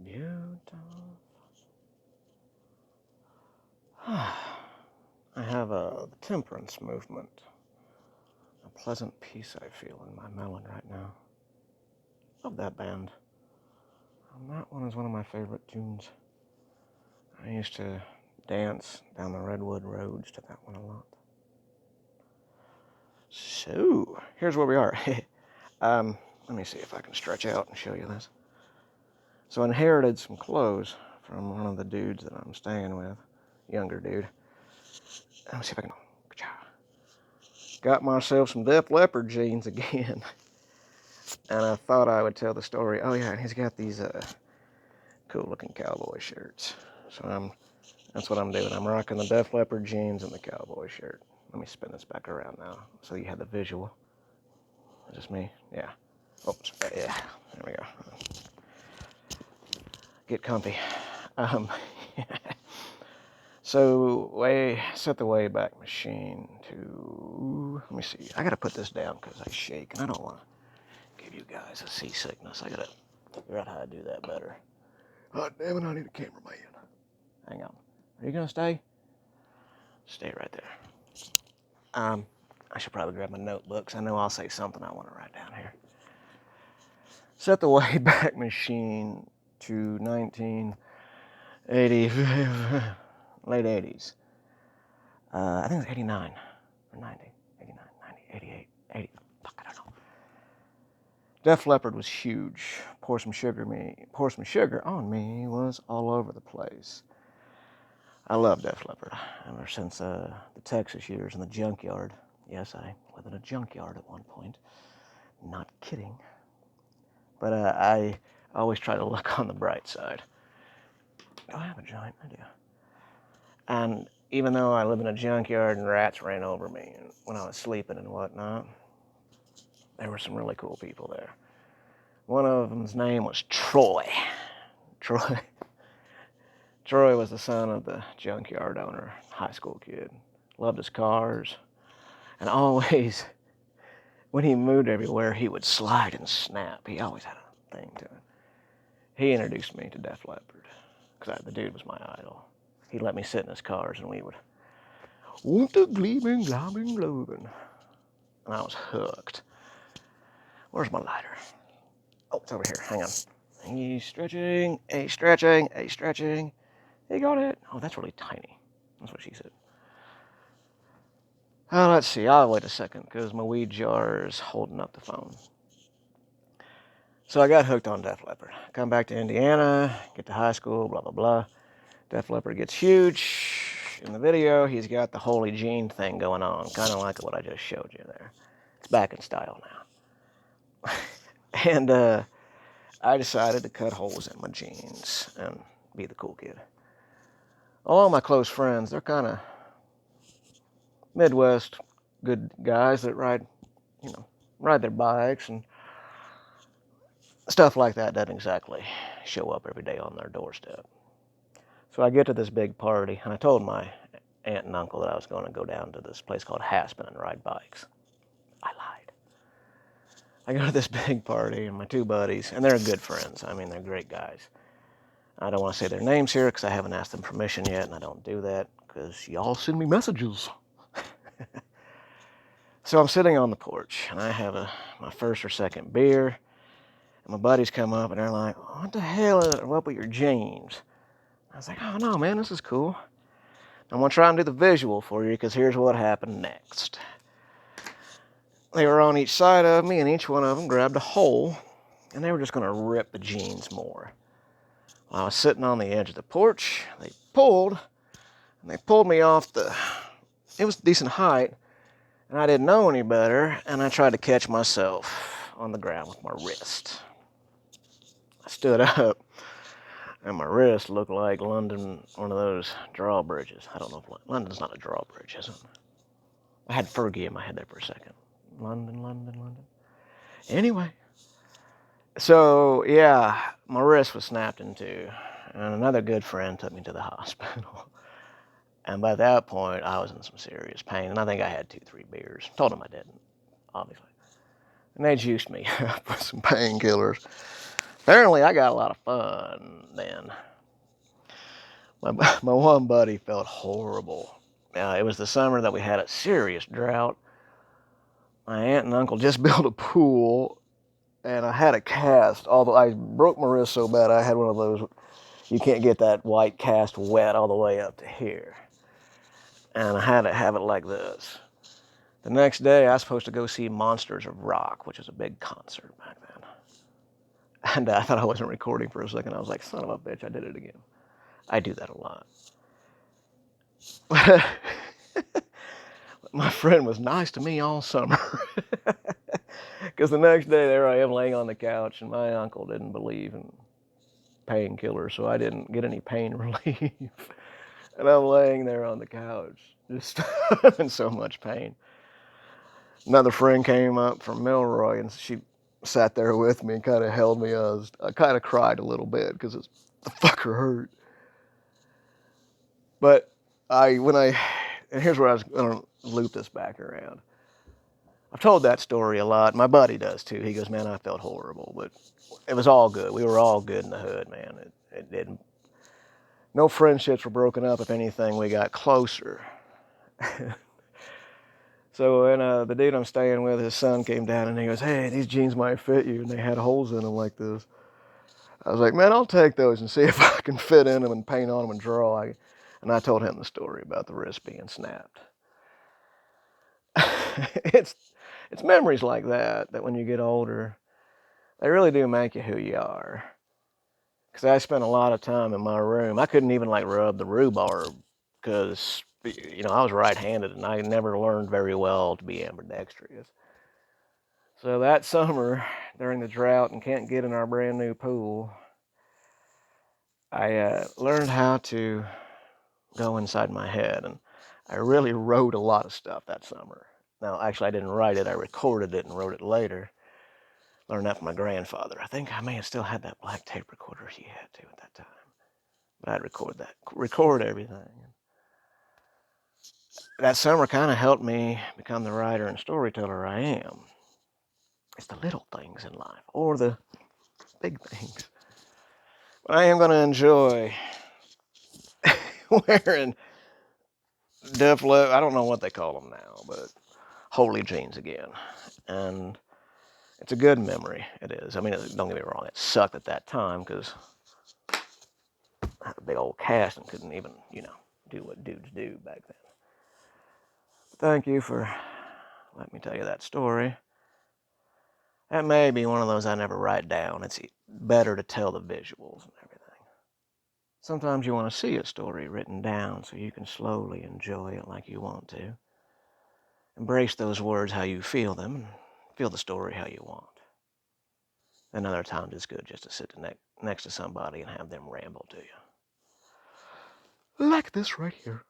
Beautiful. I have the temperance movement. A pleasant peace I feel in my melon right now. Love that band. That one is one of my favorite tunes. I used to dance down the redwood roads to that one a lot. So, here's where we are. Let me see if I can stretch out and show you this. So I inherited some clothes from one of the dudes that I'm staying with, younger dude. Let me see if I can. Got myself some Leppard jeans again. And I thought I would tell the story. Oh yeah, and he's got these cool looking cowboy shirts. So that's what I'm doing. I'm rocking the Leppard jeans and the cowboy shirt. Let me spin this back around now so you have the visual. Is this me? Yeah. Oops. Yeah. There we go. Get comfy. Um, so set the Wayback Machine to, let me see. I gotta put this down because I shake and I don't want to give you guys a seasickness. I gotta figure out how to do that better. God damn it, I need a cameraman. Hang on. Are you gonna stay? Stay right there. I should probably grab my notebooks. I know I'll say something I want to write down here. Set the Wayback Machine to 1980, late 80s. I think it's 89 or 90, 89, 90, 88, 80. Fuck, I don't know. Def Leppard was huge. Pour Some Sugar on Me was all over the place. I love Def Leppard ever since the Texas years in the junkyard. Yes, I lived in a junkyard at one point. Not kidding. But I always try to look on the bright side. Do I have a joint? I do. And even though I live in a junkyard and rats ran over me when I was sleeping and whatnot, there were some really cool people there. One of them's name was Troy. Troy was the son of the junkyard owner, high school kid. Loved his cars. And always, when he moved everywhere, he would slide and snap. He always had a thing to it. He introduced me to Def Leppard, because the dude was my idol. He'd let me sit in his cars, and we would, Unter Gleaming, Glamming, Globen. And I was hooked. Where's my lighter? Oh, it's over here. Hang on. He's stretching, stretching, stretching. He got it. Oh, that's really tiny. That's what she said. Let's see. I'll wait a second because my weed jar is holding up the phone. So I got hooked on Def Leppard. Come back to Indiana, get to high school, blah, blah, blah. Def Leppard gets huge. In the video, he's got the Holy Jean thing going on, kind of like what I just showed you there. It's back in style now. And I decided to cut holes in my jeans and be the cool kid. All my close friends, they're kind of Midwest good guys that ride their bikes and stuff like that doesn't exactly show up every day on their doorstep. So I get to this big party, and I told my aunt and uncle that I was going to go down to this place called Haspin and ride bikes. I lied. I go to this big party, and my two buddies, and they're good friends. I mean, they're great guys. I don't want to say their names here because I haven't asked them permission yet, and I don't do that because y'all send me messages. So I'm sitting on the porch, and I have my first or second beer, and my buddies come up, and they're like, what the hell is up with your jeans? I was like, oh, no, man, this is cool. I'm going to try and do the visual for you because here's what happened next. They were on each side of me, and each one of them grabbed a hole, and they were just going to rip the jeans more. While I was sitting on the edge of the porch, they pulled me off it was a decent height, and I didn't know any better, and I tried to catch myself on the ground with my wrist. I stood up, and my wrist looked like London, one of those drawbridges. I don't know if London's not a drawbridge, is it? I had Fergie in my head there for a second. London. Anyway, so yeah, my wrist was snapped in two, and another good friend took me to the hospital. And by that point, I was in some serious pain, and I think I had 2-3 beers. Told them I didn't, obviously. And they juiced me up with some painkillers. Apparently, I got a lot of fun then. My one buddy felt horrible. It was the summer that we had a serious drought. My aunt and uncle just built a pool, and I had a cast. Although I broke my wrist so bad, I had one of those. You can't get that white cast wet all the way up to here. And I had to have it like this. The next day, I was supposed to go see Monsters of Rock, which is a big concert back then. And I thought I wasn't recording for a second. I was like, son of a bitch, I did it again. I do that a lot. My friend was nice to me all summer. Because the next day, there I am laying on the couch, and my uncle didn't believe in painkillers, so I didn't get any pain relief. And I'm laying there on the couch, just in so much pain. Another friend came up from Milroy, and she sat there with me and kind of held me. I kind of cried a little bit because the fucker hurt. But and here's where I was going to loop this back around. I've told that story a lot. My buddy does too. He goes, man, I felt horrible, but it was all good. We were all good in the hood, man. It didn't. No friendships were broken up. If anything, we got closer. So when the dude I'm staying with, his son came down and he goes, hey, these jeans might fit you. And they had holes in them like this. I was like, man, I'll take those and see if I can fit in them and paint on them and draw. And I told him the story about the wrist being snapped. It's memories like that when you get older, they really do make you who you are. Because I spent a lot of time in my room. I couldn't even like rub the rhubarb because, I was right-handed and I never learned very well to be ambidextrous. So that summer, during the drought and can't get in our brand new pool, I learned how to go inside my head, and I really wrote a lot of stuff that summer. Now, actually, I didn't write it. I recorded it and wrote it later. Learned that from my grandfather. I think I may have still had that black tape recorder he had too at that time. But I'd record everything. That summer kind of helped me become the writer and storyteller I am. It's the little things in life, or the big things. But I am going to enjoy wearing Def Leppard, I don't know what they call them now, but holy jeans again. And it's a good memory, it is. I mean, don't get me wrong, it sucked at that time because I had a big old cast and couldn't even, do what dudes do back then. Thank you for letting me tell you that story. That may be one of those I never write down. It's better to tell the visuals and everything. Sometimes you want to see a story written down so you can slowly enjoy it like you want to. Embrace those words how you feel them and feel the story how you want. Another time it's good just to sit next to somebody and have them ramble to you. Like this right here.